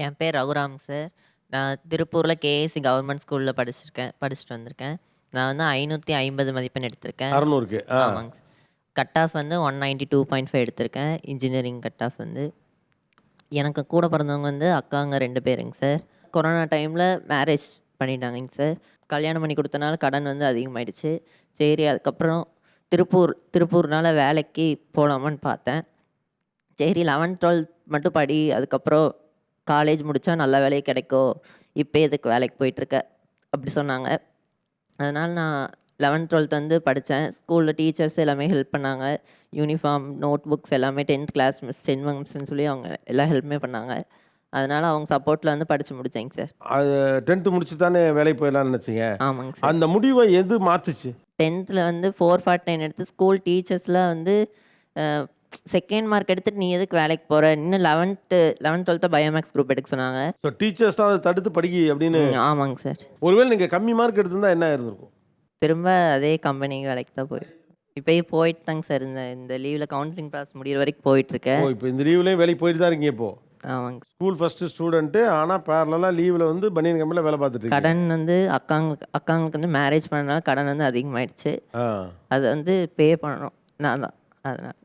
என் பேர் ரகுராம் சார். நான் திருப்பூர்ல கேஏசி கவர்மெண்ட் ஸ்கூல்ல படிச்சுட்டு வந்திருக்கேன். நான் வந்து 550 மதிப்பெண் எடுத்திருக்கேன். 600க்கு. ஆமாங்க. கட் ஆஃப் வந்து 192.5 எடுத்திருக்கேன். இன்ஜினியரிங் கட் ஆஃப் வந்து. எனக்கு கூட பிறந்தவங்க வந்து அக்காங்க 2 பேருங்க சார். கொரோனா டைம்ல மேரேஜ் பண்ணிட்டாங்கங்க சார். கல்யாணம் பண்ணி குடுத்தனால கடன் வந்து அதிகமாயிடுச்சு. சரி அதுக்கப்புறம் திருப்பூர்னால வேலைக்கு போலாமான்னு பார்த்தேன். சரி 11த், 12த் மட்டும் படி. அதுக்கப்புறம் காலேஜ் முடித்தா நல்ல வேலையே கிடைக்கும். இப்போ எதுக்கு வேலைக்கு போயிட்டுருக்க அப்படி சொன்னாங்க. அதனால் நான் 11த், 12த் வந்து படித்தேன். ஸ்கூலில் டீச்சர்ஸ் எல்லாமே ஹெல்ப் பண்ணாங்க. யூனிஃபார்ம், நோட் புக்ஸ் எல்லாமே 10th கிளாஸ் மிஸ் செண்பகம் மிஸ்ன்னு சொல்லி அவங்க எல்லா ஹெல்ப்புமே பண்ணாங்க. அதனால் அவங்க சப்போர்ட்டில் வந்து படித்து முடித்தேங்க சார். அது 10th முடிச்சு தானே வேலைக்கு போயிடலாம்னு நினச்சிங்க. ஆமாங்க சார். அந்த முடிவை எது மாத்துச்சு? 10th வந்து 449 எடுத்து ஸ்கூல் டீச்சர்ஸ்லாம் வந்து செகண்ட் மார்க் எடுத்துட்டு நீ எதுக்கு வேலைக்கு போகிற, இன்னும் 11th 12th பயோமேக்ஸ் குரூப் எடுக்க சொன்னாங்க. ஸோ டீச்சர்ஸ் தான் அதை தடுத்து படிக்கி அப்படின்னு. ஆமாங்க சார். ஒருவேளை நீங்கள் கம்மி மார்க் எடுத்திருந்தா என்ன இருந்திருக்கும்? திரும்ப அதே கம்பெனிக்கு வேலைக்கு தான் இப்போயே போயிட்டு தாங்க சார். இந்த லீவில் கவுன்சிலிங் ப்ராசஸ் முடிகிற வரைக்கும் போயிட்டுருக்கேன். இப்போ இந்த லீவ்லேயும் வேலைக்கு போயிட்டு தான் இருக்கீங்க இப்போ? ஆமாங்க. ஸ்கூல் ஃபஸ்ட்டு ஸ்டூடெண்ட்டு, ஆனால் பேரலாக லீவில் வந்து பனியன் கம்பெனியில் வேலை பார்த்துட்டு கடன் வந்து அக்காங்களுக்கு வந்து மேரேஜ் பண்ணனால கடன் வந்து அதிகமாயிடுச்சு. அது வந்து பே பண்ணணும் நான் தான். அதனால்